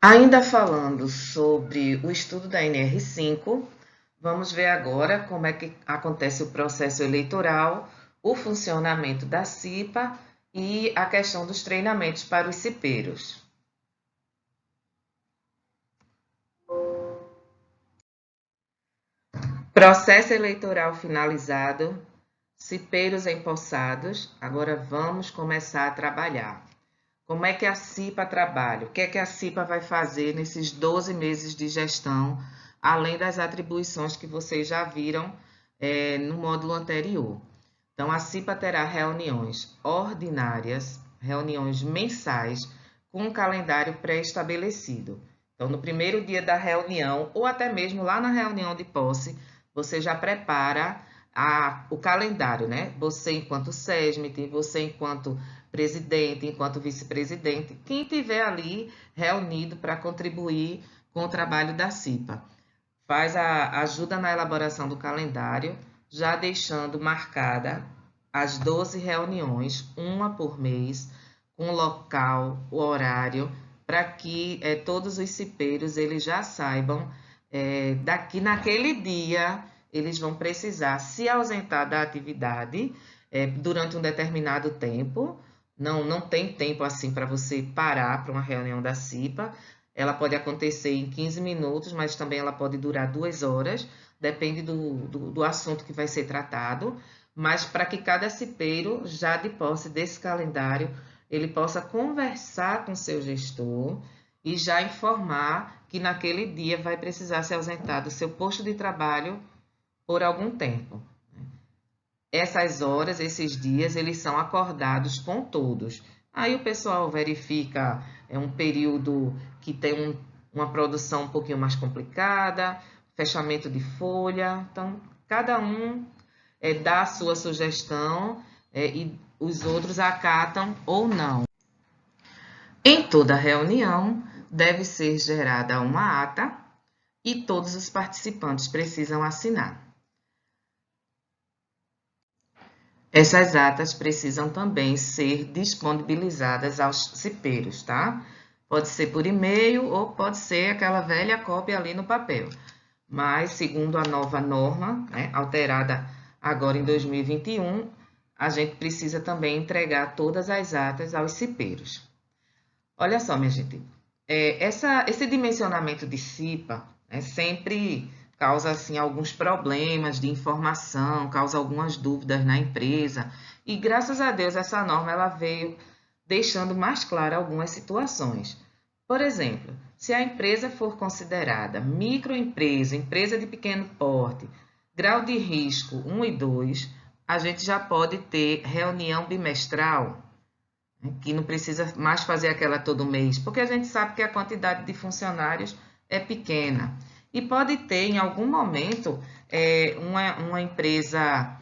Ainda falando sobre o estudo da NR5, vamos ver agora como é que acontece o processo eleitoral, o funcionamento da CIPA e a questão dos treinamentos para os cipeiros. Processo eleitoral finalizado, cipeiros empossados, agora vamos começar a trabalhar. Como é que a CIPA trabalha? O que é que a CIPA vai fazer nesses 12 meses de gestão, além das atribuições que vocês já viram no módulo anterior? Então, a CIPA terá reuniões ordinárias, reuniões mensais, com um calendário pré-estabelecido. Então, no primeiro dia da reunião, ou até mesmo lá na reunião de posse, você já prepara o calendário, né? Você enquanto SESMIT, você enquanto presidente, enquanto vice-presidente, quem tiver ali reunido para contribuir com o trabalho da CIPA. Faz a ajuda na elaboração do calendário, já deixando marcada as 12 reuniões, uma por mês, com o local, o horário, para que todos os cipeiros eles já saibam daqui naquele dia eles vão precisar se ausentar da atividade durante um determinado tempo. Não tem tempo assim para você parar para uma reunião da CIPA. Ela pode acontecer em 15 minutos, mas também ela pode durar 2 horas, depende do assunto que vai ser tratado. Mas para que cada cipeiro, já de posse desse calendário, ele possa conversar com seu gestor e já informar que naquele dia vai precisar se ausentar do seu posto de trabalho por algum tempo. Essas horas, esses dias, eles são acordados com todos. Aí o pessoal verifica um período que tem uma produção um pouquinho mais complicada, fechamento de folha. Então, cada um dá a sua sugestão e os outros acatam ou não. Em toda reunião, deve ser gerada uma ata e todos os participantes precisam assinar. Essas atas precisam também ser disponibilizadas aos cipeiros, tá? Pode ser por e-mail ou pode ser aquela velha cópia ali no papel. Mas, segundo a nova norma, né, alterada agora em 2021, a gente precisa também entregar todas as atas aos cipeiros. Olha só, minha gente, esse dimensionamento de CIPA sempre causa assim, alguns problemas de informação, causa algumas dúvidas na empresa. E graças a Deus essa norma ela veio deixando mais claras algumas situações. Por exemplo, se a empresa for considerada microempresa, empresa de pequeno porte, grau de risco 1 e 2, a gente já pode ter reunião bimestral, que não precisa mais fazer aquela todo mês, porque a gente sabe que a quantidade de funcionários é pequena. E pode ter, em algum momento, uma empresa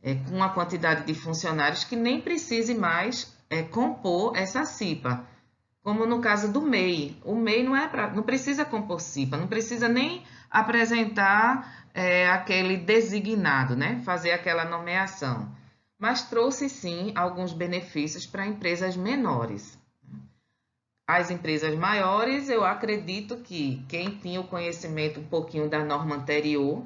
com uma quantidade de funcionários que nem precise mais compor essa CIPA, como no caso do MEI. O MEI não precisa compor CIPA, não precisa nem apresentar aquele designado, né? Fazer aquela nomeação. Mas trouxe sim alguns benefícios para empresas menores. As empresas maiores, eu acredito que quem tinha o conhecimento um pouquinho da norma anterior,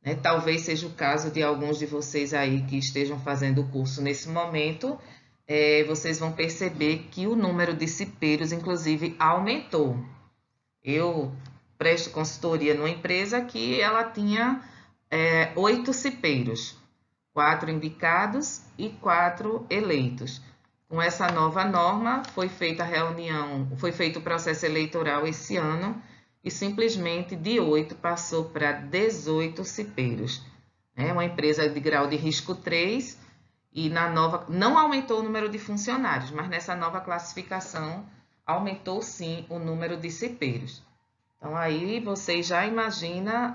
né, talvez seja o caso de alguns de vocês aí que estejam fazendo o curso nesse momento, vocês vão perceber que o número de cipeiros, inclusive, aumentou. Eu presto consultoria numa empresa que ela tinha 8 cipeiros, 4 indicados e 4 eleitos. Com essa nova norma, foi feita a reunião, foi feito o processo eleitoral esse ano e simplesmente de 8 passou para 18 cipeiros. É uma empresa de grau de risco 3 e na nova não aumentou o número de funcionários, mas nessa nova classificação aumentou sim o número de cipeiros. Então aí você já imagina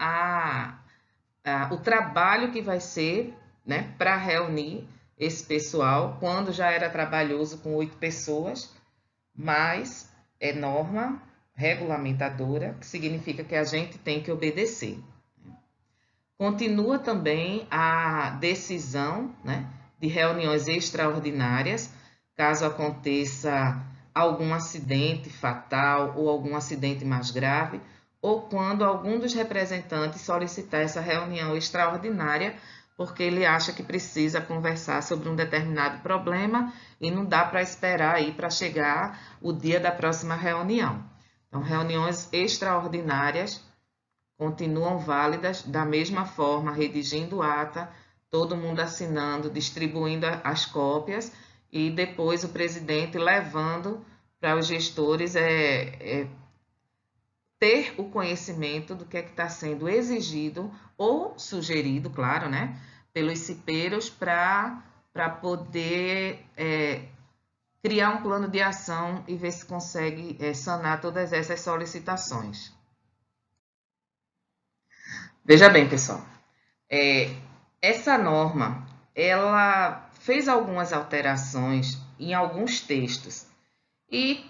o trabalho que vai ser, né, para reunir esse pessoal, quando já era trabalhoso com 8 pessoas, mas é norma regulamentadora, que significa que a gente tem que obedecer. Continua também a decisão, né, de reuniões extraordinárias, caso aconteça algum acidente fatal ou algum acidente mais grave, ou quando algum dos representantes solicitar essa reunião extraordinária, porque ele acha que precisa conversar sobre um determinado problema e não dá para esperar aí para chegar o dia da próxima reunião. Então, reuniões extraordinárias continuam válidas da mesma forma, redigindo ata, todo mundo assinando, distribuindo as cópias e depois o presidente levando para os gestores ter o conhecimento do que é que está sendo exigido ou sugerido, claro, né, pelos cipeiros para poder criar um plano de ação e ver se consegue sanar todas essas solicitações. Veja bem, pessoal, essa norma, ela fez algumas alterações em alguns textos e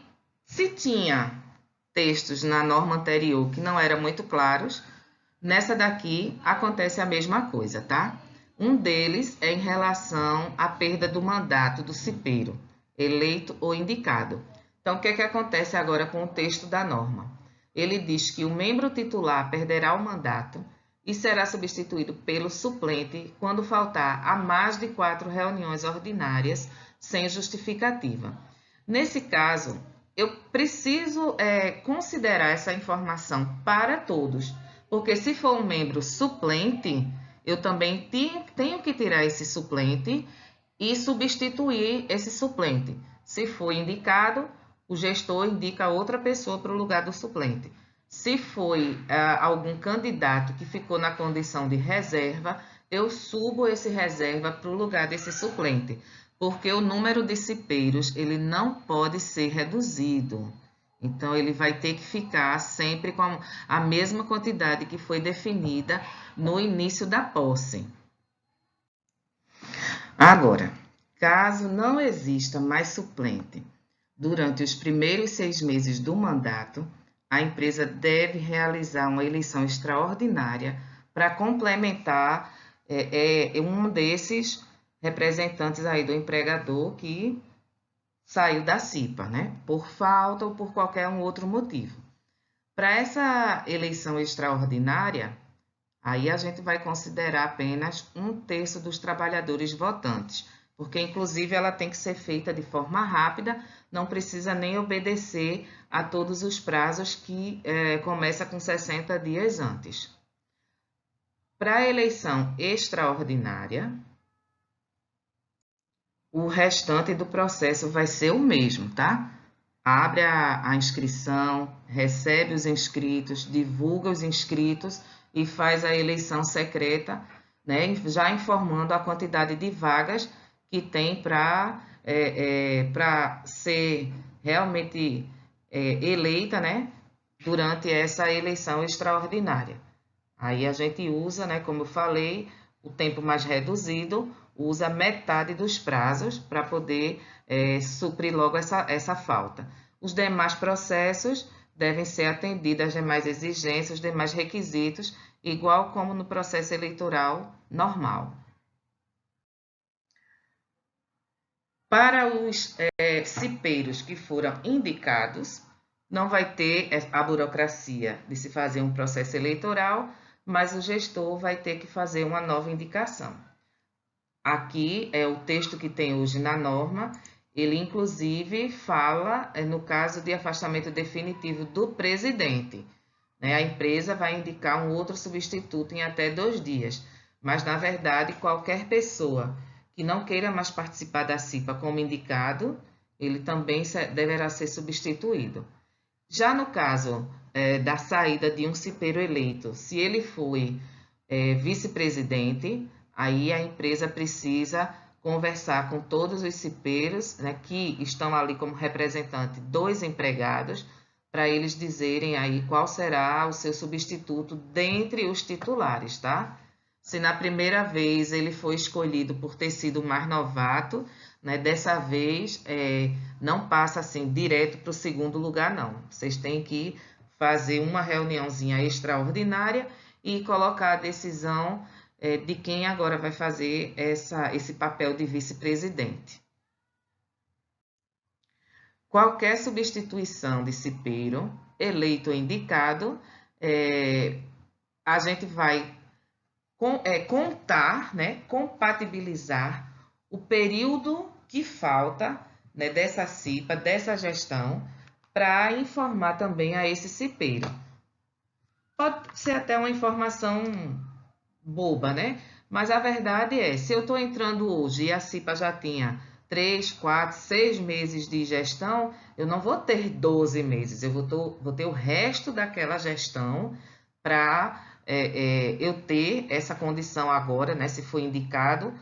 se tinha textos na norma anterior que não eram muito claros, nessa daqui acontece a mesma coisa, tá? Um deles é em relação à perda do mandato do cipeiro, eleito ou indicado. Então, o que é que acontece agora com o texto da norma? Ele diz que o membro titular perderá o mandato e será substituído pelo suplente quando faltar a mais de 4 reuniões ordinárias sem justificativa. Nesse caso, eu preciso considerar essa informação para todos, porque se for um membro suplente, eu também tenho que tirar esse suplente e substituir esse suplente. Se for indicado, o gestor indica outra pessoa para o lugar do suplente. Se foi algum candidato que ficou na condição de reserva, eu subo esse reserva para o lugar desse suplente, porque o número de cipeiros ele não pode ser reduzido. Então, ele vai ter que ficar sempre com a mesma quantidade que foi definida no início da posse. Agora, caso não exista mais suplente durante os primeiros 6 meses do mandato, a empresa deve realizar uma eleição extraordinária para complementar um desses representantes aí do empregador que saiu da CIPA, né? Por falta ou por qualquer outro motivo. Para essa eleição extraordinária, aí a gente vai considerar apenas 1/3 dos trabalhadores votantes, porque inclusive ela tem que ser feita de forma rápida, não precisa nem obedecer a todos os prazos que começa com 60 dias antes. Para a eleição extraordinária, o restante do processo vai ser o mesmo, tá? Abre a inscrição, recebe os inscritos, divulga os inscritos e faz a eleição secreta, né? Já informando a quantidade de vagas que tem para ser realmente eleita, né? Durante essa eleição extraordinária. Aí a gente usa, né, como eu falei, o tempo mais reduzido, usa metade dos prazos para poder suprir logo essa falta. Os demais processos devem ser atendidos às demais exigências, os demais requisitos, igual como no processo eleitoral normal. Para os cipeiros que foram indicados, não vai ter a burocracia de se fazer um processo eleitoral, mas o gestor vai ter que fazer uma nova indicação. Aqui é o texto que tem hoje na norma, ele inclusive fala no caso de afastamento definitivo do presidente. A empresa vai indicar um outro substituto em até 2 dias, mas na verdade qualquer pessoa que não queira mais participar da CIPA como indicado, ele também deverá ser substituído. Já no caso da saída de um cipeiro eleito, se ele foi vice-presidente, aí a empresa precisa conversar com todos os cipeiros, né, que estão ali como representante dos empregados, para eles dizerem aí qual será o seu substituto dentre os titulares, tá? Se na primeira vez ele foi escolhido por ter sido mais novato, né, dessa vez não passa assim direto para o segundo lugar, não. Vocês têm que fazer uma reuniãozinha extraordinária e colocar a decisão de quem agora vai fazer esse papel de vice-presidente. Qualquer substituição de cipeiro, eleito ou indicado, a gente vai contar, né, compatibilizar o período que falta, né, dessa CIPA, dessa gestão, para informar também a esse cipeiro. Pode ser até uma informação boba, né? Mas a verdade é, se eu estou entrando hoje e a CIPA já tinha 3, 4, 6 meses de gestão, eu não vou ter 12 meses, eu vou ter o resto daquela gestão para eu ter essa condição agora, né? Se foi indicado,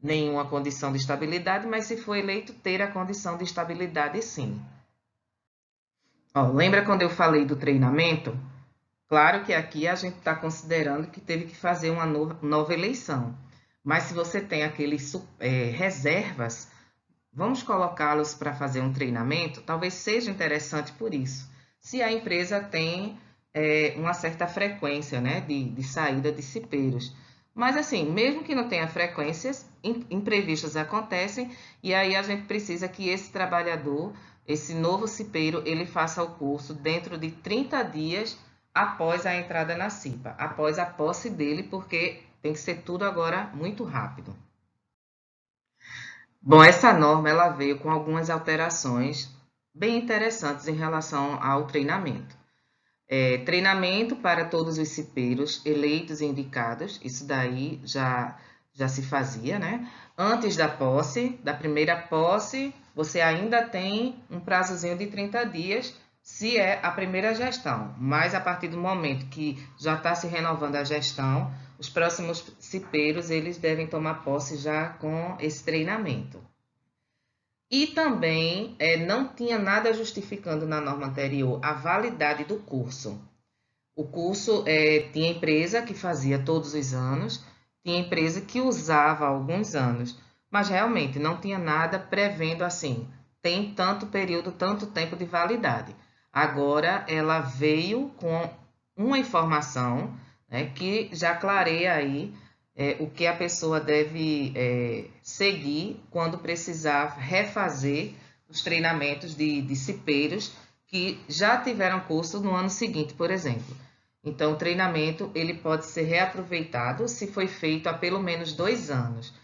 nenhuma condição de estabilidade, mas se for eleito, ter a condição de estabilidade sim. Ó, lembra quando eu falei do treinamento? Claro que aqui a gente está considerando que teve que fazer uma nova eleição, mas se você tem aqueles reservas, vamos colocá-los para fazer um treinamento, talvez seja interessante por isso. Se a empresa tem uma certa frequência, né, de saída de cipeiros. Mas assim, mesmo que não tenha frequências, imprevistos acontecem e aí a gente precisa que esse trabalhador, esse novo cipeiro, ele faça o curso dentro de 30 dias após a entrada na CIPA, após a posse dele, porque tem que ser tudo agora muito rápido. Bom, essa norma ela veio com algumas alterações bem interessantes em relação ao treinamento. Treinamento para todos os cipeiros eleitos e indicados, isso daí já se fazia, né? Antes da posse, da primeira posse, você ainda tem um prazozinho de 30 dias, se é a primeira gestão, mas a partir do momento que já está se renovando a gestão, os próximos cipeiros, eles devem tomar posse já com esse treinamento. E também não tinha nada justificando na norma anterior a validade do curso. O curso tinha empresa que fazia todos os anos, tinha empresa que usava alguns anos, mas realmente não tinha nada prevendo assim, tem tanto período, tanto tempo de validade. Agora ela veio com uma informação, né, que já clareia aí o que a pessoa deve seguir quando precisar refazer os treinamentos de cipeiros que já tiveram curso no ano seguinte, por exemplo. Então, o treinamento ele pode ser reaproveitado se foi feito há pelo menos 2 anos.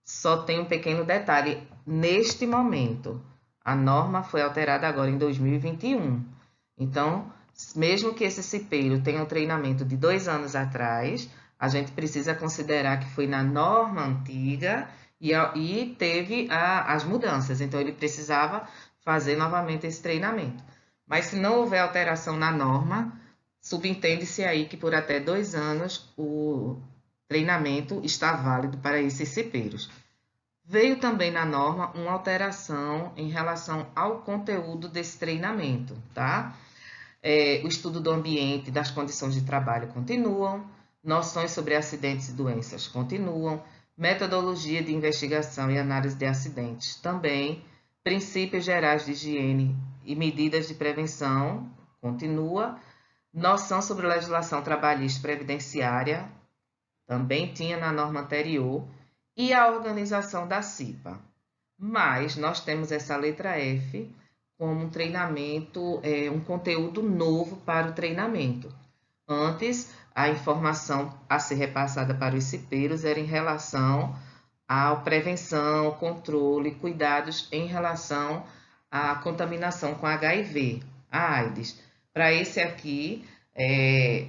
Só tem um pequeno detalhe, neste momento, a norma foi alterada agora em 2021. Então, mesmo que esse cipeiro tenha um treinamento de 2 anos atrás, a gente precisa considerar que foi na norma antiga e teve as mudanças. Então, ele precisava fazer novamente esse treinamento. Mas se não houver alteração na norma, subentende-se aí que por até 2 anos o treinamento está válido para esses cipeiros. Veio também na norma uma alteração em relação ao conteúdo desse treinamento, tá? O estudo do ambiente e das condições de trabalho continuam, noções sobre acidentes e doenças continuam, metodologia de investigação e análise de acidentes também, princípios gerais de higiene e medidas de prevenção continua, noção sobre legislação trabalhista e previdenciária também tinha na norma anterior, e a organização da CIPA. Mas nós temos essa letra F como um treinamento, um conteúdo novo para o treinamento. Antes, a informação a ser repassada para os cipeiros era em relação à prevenção, controle, cuidados em relação à contaminação com HIV, a AIDS. Para esse aqui,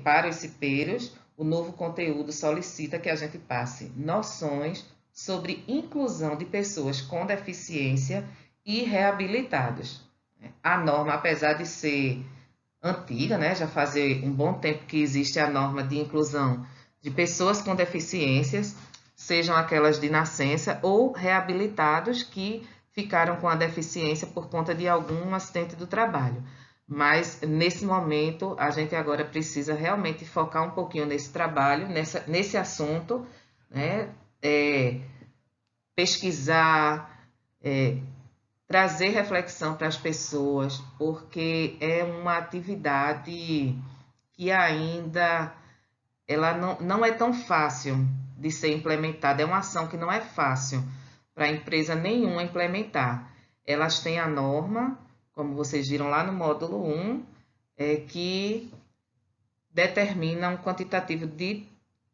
para os cipeiros, o novo conteúdo solicita que a gente passe noções sobre inclusão de pessoas com deficiência e reabilitados. A norma, apesar de ser antiga, né, já faz um bom tempo que existe a norma de inclusão de pessoas com deficiências, sejam aquelas de nascença ou reabilitados que ficaram com a deficiência por conta de algum acidente do trabalho. Mas, nesse momento, a gente agora precisa realmente focar um pouquinho nesse trabalho, nesse assunto, né? Pesquisar, trazer reflexão para as pessoas, porque é uma atividade que ainda ela não é tão fácil de ser implementada, é uma ação que não é fácil para empresa nenhuma implementar. Elas têm a norma, como vocês viram lá no módulo 1, que determina um quantitativo de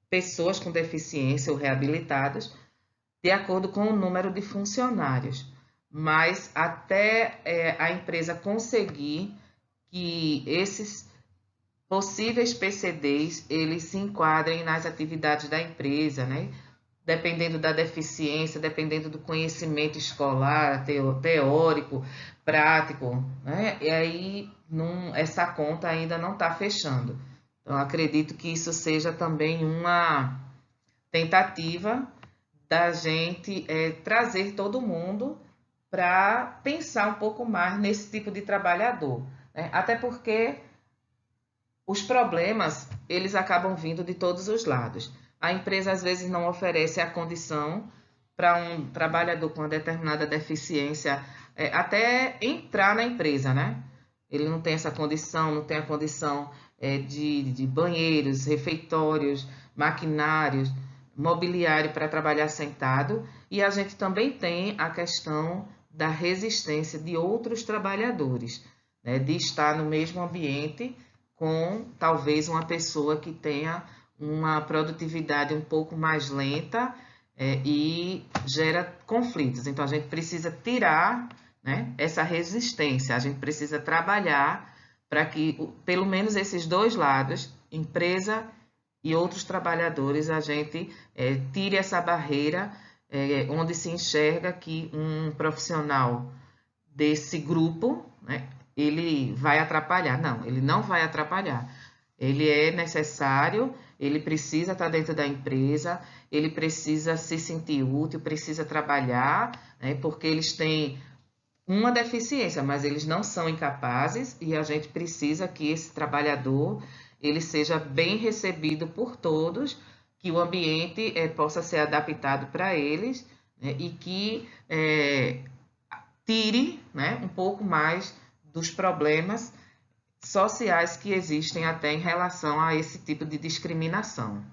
pessoas com deficiência ou reabilitadas de acordo com o número de funcionários. Mas até a empresa conseguir que esses possíveis PCDs, eles se enquadrem nas atividades da empresa, né? Dependendo da deficiência, dependendo do conhecimento escolar, teórico, prático, né? E aí essa conta ainda não está fechando. Então, acredito que isso seja também uma tentativa da gente trazer todo mundo para pensar um pouco mais nesse tipo de trabalhador, né? Até porque os problemas, eles acabam vindo de todos os lados. A empresa, às vezes, não oferece a condição para um trabalhador com uma determinada deficiência até entrar na empresa, né? Ele não tem essa condição, não tem a condição de banheiros, refeitórios, maquinários, mobiliário para trabalhar sentado. E a gente também tem a questão da resistência de outros trabalhadores, né? De estar no mesmo ambiente com talvez uma pessoa que tenha uma produtividade um pouco mais lenta e gera conflitos. Então, a gente precisa tirar, né, essa resistência, a gente precisa trabalhar para que, pelo menos esses dois lados, empresa e outros trabalhadores, a gente tire essa barreira onde se enxerga que um profissional desse grupo, né, ele vai atrapalhar. Não, ele não vai atrapalhar. Ele é necessário, ele precisa estar dentro da empresa, ele precisa se sentir útil, precisa trabalhar, né, porque eles têm uma deficiência, mas eles não são incapazes e a gente precisa que esse trabalhador ele seja bem recebido por todos, que o ambiente possa ser adaptado para eles, né, e que tire, né, um pouco mais dos problemas sociais que existem até em relação a esse tipo de discriminação.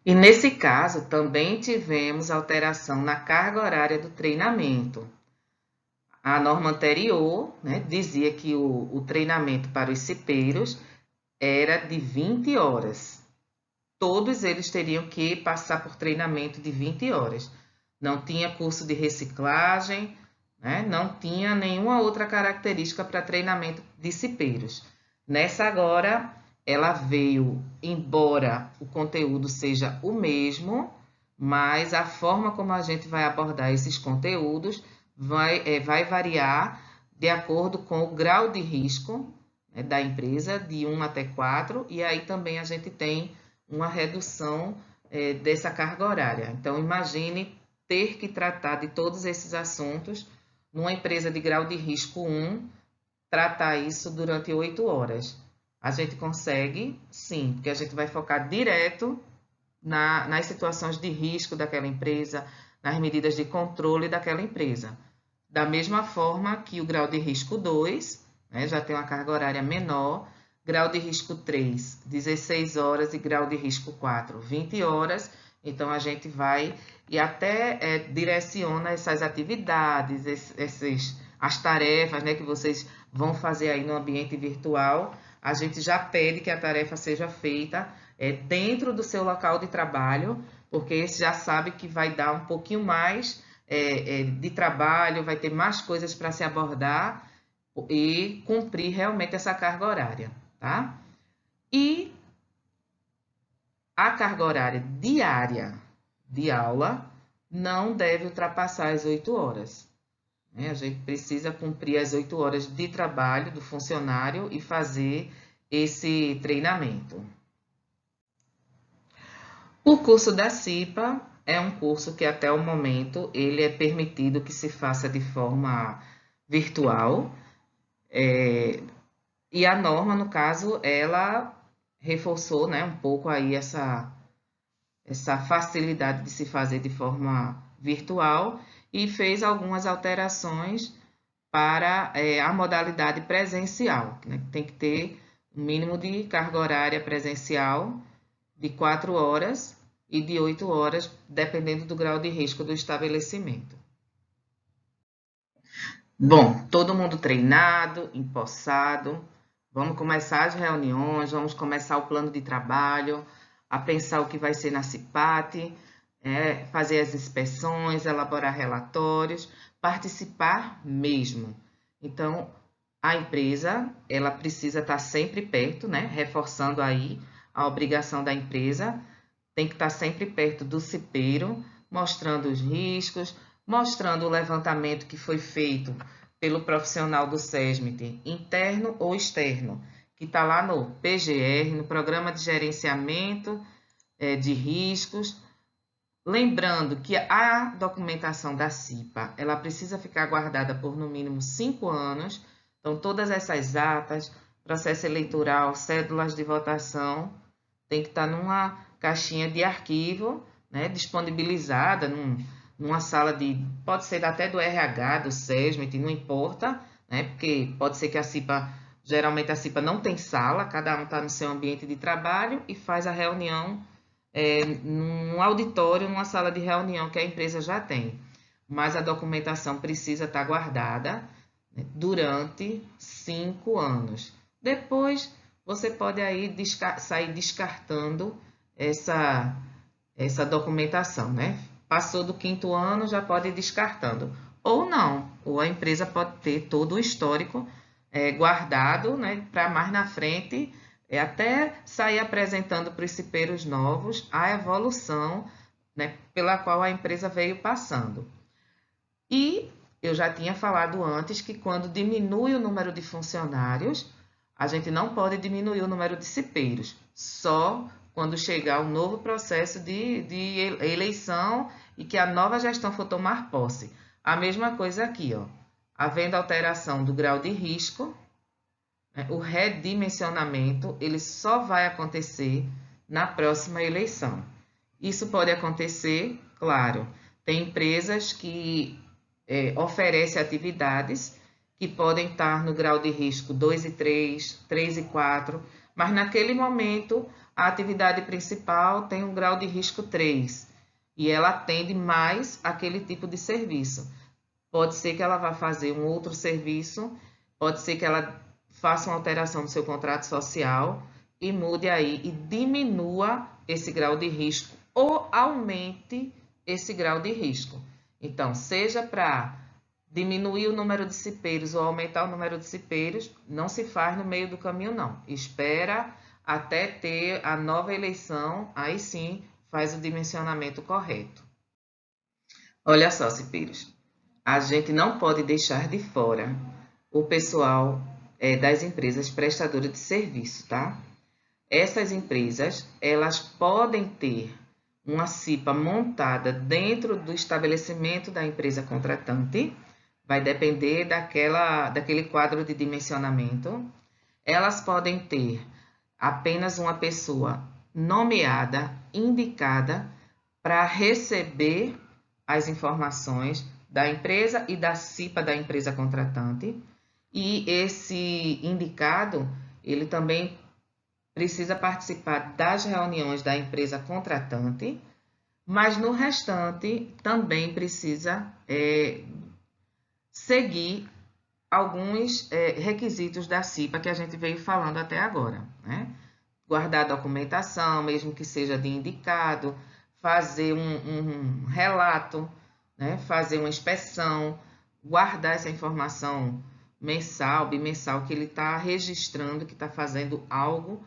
E nesse caso, também tivemos alteração na carga horária do treinamento. A norma anterior, né, dizia que o treinamento para os cipeiros era de 20 horas. Todos eles teriam que passar por treinamento de 20 horas. Não tinha curso de reciclagem, né? Não tinha nenhuma outra característica para treinamento de cipeiros. Nessa agora, ela veio, embora o conteúdo seja o mesmo, mas a forma como a gente vai abordar esses conteúdos vai variar de acordo com o grau de risco, né, da empresa, de 1 até 4, e aí também a gente tem uma redução dessa carga horária. Então, imagine ter que tratar de todos esses assuntos numa empresa de grau de risco 1, tratar isso durante 8 horas. A gente consegue, sim, porque a gente vai focar direto nas situações de risco daquela empresa, nas medidas de controle daquela empresa. Da mesma forma que o grau de risco 2, né, já tem uma carga horária menor, grau de risco 3, 16 horas e grau de risco 4, 20 horas. Então, a gente vai e até direciona essas atividades, as tarefas, né, que vocês vão fazer aí no ambiente virtual. A gente já pede que a tarefa seja feita dentro do seu local de trabalho, porque esse já sabe que vai dar um pouquinho mais de trabalho, vai ter mais coisas para se abordar e cumprir realmente essa carga horária, tá? E a carga horária diária de aula não deve ultrapassar as 8 horas. Né? A gente precisa cumprir as 8 horas de trabalho do funcionário e fazer esse treinamento. O curso da CIPA é um curso que até o momento ele é permitido que se faça de forma virtual, e a norma, no caso, ela reforçou, né, um pouco aí essa facilidade de se fazer de forma virtual e fez algumas alterações para a modalidade presencial, né? Tem que ter um mínimo de carga horária presencial de 4 horas e de 8 horas, dependendo do grau de risco do estabelecimento. Bom, todo mundo treinado, empossado. Vamos começar as reuniões, vamos começar o plano de trabalho, a pensar o que vai ser na CIPAT, fazer as inspeções, elaborar relatórios, participar mesmo. Então, a empresa, ela precisa estar sempre perto, né? Reforçando aí a obrigação da empresa, tem que estar sempre perto do cipeiro, mostrando os riscos, mostrando o levantamento que foi feito pelo profissional do SESMIT, interno ou externo, que está lá no PGR, no Programa de Gerenciamento de Riscos. Lembrando que a documentação da CIPA, ela precisa ficar guardada por no mínimo 5 anos. Então, todas essas atas, processo eleitoral, cédulas de votação, tem que estar numa caixinha de arquivo, né, disponibilizada numa sala pode ser até do RH, do SESMIT, não importa, né, porque pode ser que geralmente a CIPA não tem sala, cada um está no seu ambiente de trabalho e faz a reunião num auditório, numa sala de reunião que a empresa já tem. Mas a documentação precisa estar guardada, né, durante 5 anos. Depois, você pode aí sair descartando essa documentação, né? Passou do 5º ano, já pode ir descartando. Ou não, ou a empresa pode ter todo o histórico guardado, né, para mais na frente, até sair apresentando para os cipeiros novos a evolução, né, pela qual a empresa veio passando. E eu já tinha falado antes que quando diminui o número de funcionários, a gente não pode diminuir o número de cipeiros, só quando chegar um novo processo de eleição e que a nova gestão for tomar posse. A mesma coisa aqui, ó. Havendo alteração do grau de risco, né, o redimensionamento ele só vai acontecer na próxima eleição. Isso pode acontecer, claro, tem empresas que oferecem atividades que podem estar no grau de risco 2 e 3, 3 e 4, mas naquele momento a atividade principal tem um grau de risco 3 e ela atende mais aquele tipo de serviço. Pode ser que ela vá fazer um outro serviço, pode ser que ela faça uma alteração no seu contrato social e mude aí e diminua esse grau de risco ou aumente esse grau de risco. Então, seja para diminuir o número de cipeiros ou aumentar o número de cipeiros, não se faz no meio do caminho, não. Espera até ter a nova eleição, aí sim faz o dimensionamento correto. Olha só, cipeiros, a gente não pode deixar de fora o pessoal das empresas prestadoras de serviço, tá? Essas empresas, elas podem ter uma CIPA montada dentro do estabelecimento da empresa contratante, vai depender daquele quadro de dimensionamento. Elas podem ter apenas uma pessoa nomeada, indicada, para receber as informações da empresa e da CIPA da empresa contratante. E esse indicado, ele também precisa participar das reuniões da empresa contratante, mas no restante também precisa seguir alguns requisitos da CIPA que a gente veio falando até agora, né? Guardar documentação, mesmo que seja de indicado, fazer um relato, né? Fazer uma inspeção, guardar essa informação mensal, bimensal, que ele está registrando, que está fazendo algo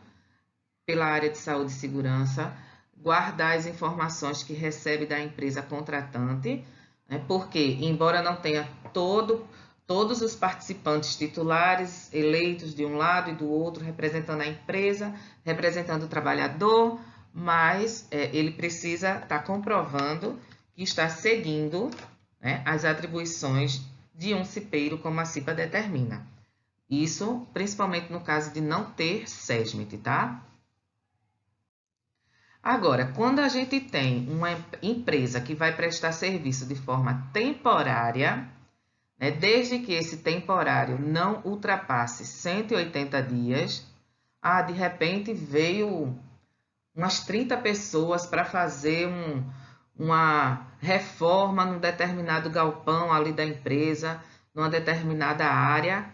pela área de saúde e segurança, guardar as informações que recebe da empresa contratante, né? Porque, embora não tenha todos os participantes titulares eleitos de um lado e do outro, representando a empresa, representando o trabalhador, mas ele precisa estar comprovando que está seguindo, né, as atribuições de um cipeiro, como a CIPA determina. Isso, principalmente no caso de não ter SESMIT, tá? Agora, quando a gente tem uma empresa que vai prestar serviço de forma temporária, né, desde que esse temporário não ultrapasse 180 dias, de repente veio umas 30 pessoas para fazer uma reforma num determinado galpão ali da empresa, numa determinada área.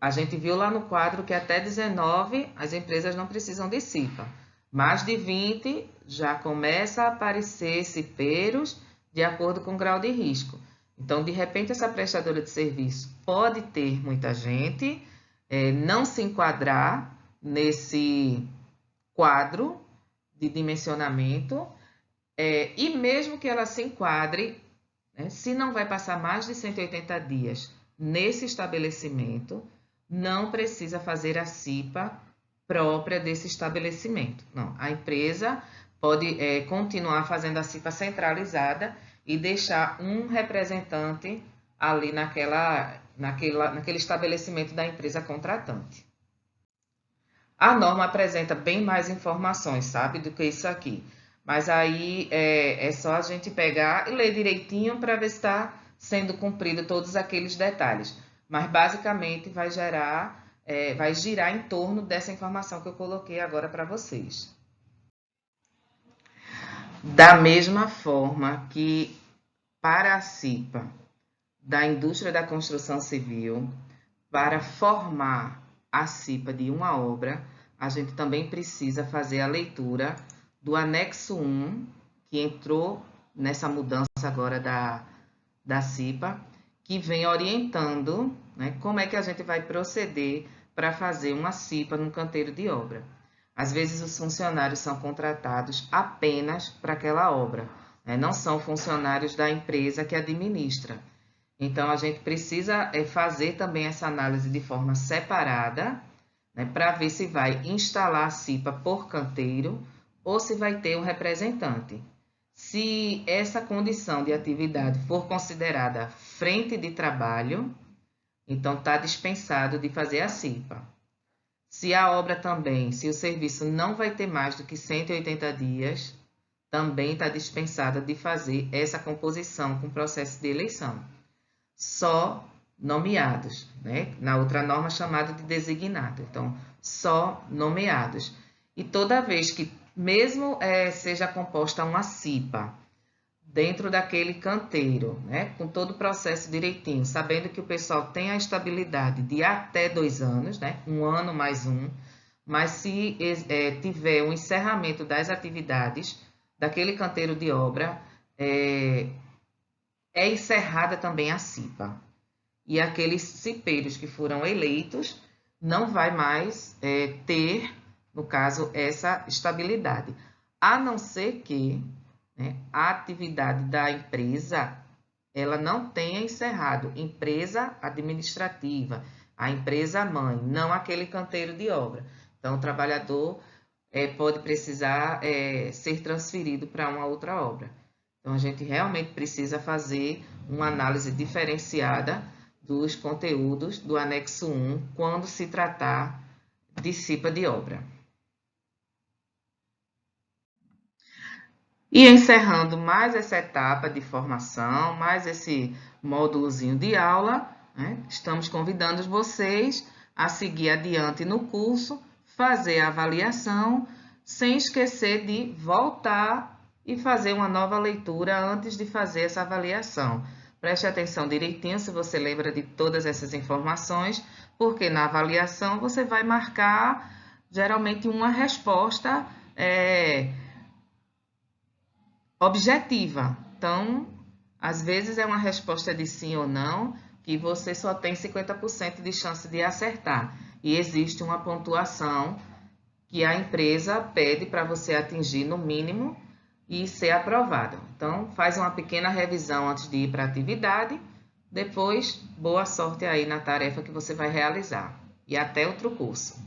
A gente viu lá no quadro que até 19 as empresas não precisam de CIPA. Mais de 20 já começa a aparecer cipeiros de acordo com o grau de risco. Então, de repente, essa prestadora de serviço pode ter muita gente, não se enquadrar nesse quadro de dimensionamento, e mesmo que ela se enquadre, se não vai passar mais de 180 dias nesse estabelecimento, não precisa fazer a CIPA própria desse estabelecimento. Não, a empresa pode continuar fazendo a CIPA centralizada e deixar um representante ali naquele estabelecimento da empresa contratante. A norma apresenta bem mais informações, sabe, do que isso aqui. Mas aí é só a gente pegar e ler direitinho para ver se está sendo cumprido todos aqueles detalhes. Mas basicamente vai girar em torno dessa informação que eu coloquei agora para vocês. Da mesma forma que para a CIPA da indústria da construção civil, para formar a CIPA de uma obra, a gente também precisa fazer a leitura do anexo 1, que entrou nessa mudança agora da CIPA, que vem orientando, né, como é que a gente vai proceder para fazer uma CIPA num canteiro de obra. Às vezes os funcionários são contratados apenas para aquela obra, né, não são funcionários da empresa que administra. Então, a gente precisa fazer também essa análise de forma separada, né, para ver se vai instalar a CIPA por canteiro ou se vai ter um representante. Se essa condição de atividade for considerada frente de trabalho, então está dispensado de fazer a CIPA. Se a obra também, se o serviço não vai ter mais do que 180 dias, também está dispensada de fazer essa composição com processo de eleição. Só nomeados, né? Na outra norma chamada de designado. Então, só nomeados. E toda vez que, mesmo seja composta uma CIPA, dentro daquele canteiro, né? Com todo o processo direitinho, sabendo que o pessoal tem a estabilidade de até 2 anos, né? 1 ano mais 1, mas se tiver um encerramento das atividades daquele canteiro de obra, é encerrada também a CIPA. E aqueles cipeiros que foram eleitos não vai mais ter, no caso, essa estabilidade. A não ser que, né, a atividade da empresa ela não tenha encerrado. Empresa administrativa, a empresa mãe, não aquele canteiro de obra. Então, o trabalhador pode precisar ser transferido para uma outra obra. Então, a gente realmente precisa fazer uma análise diferenciada dos conteúdos do anexo 1 quando se tratar de CIPA de obra. E encerrando mais essa etapa de formação, mais esse módulozinho de aula, né, estamos convidando vocês a seguir adiante no curso, fazer a avaliação, sem esquecer de voltar e fazer uma nova leitura antes de fazer essa avaliação. Preste atenção direitinho se você lembra de todas essas informações, porque na avaliação você vai marcar geralmente uma resposta objetiva. Então, às vezes é uma resposta de sim ou não, que você só tem 50% de chance de acertar. E existe uma pontuação que a empresa pede para você atingir no mínimo e ser aprovado. Então, faz uma pequena revisão antes de ir para a atividade. Depois, boa sorte aí na tarefa que você vai realizar. E até outro curso.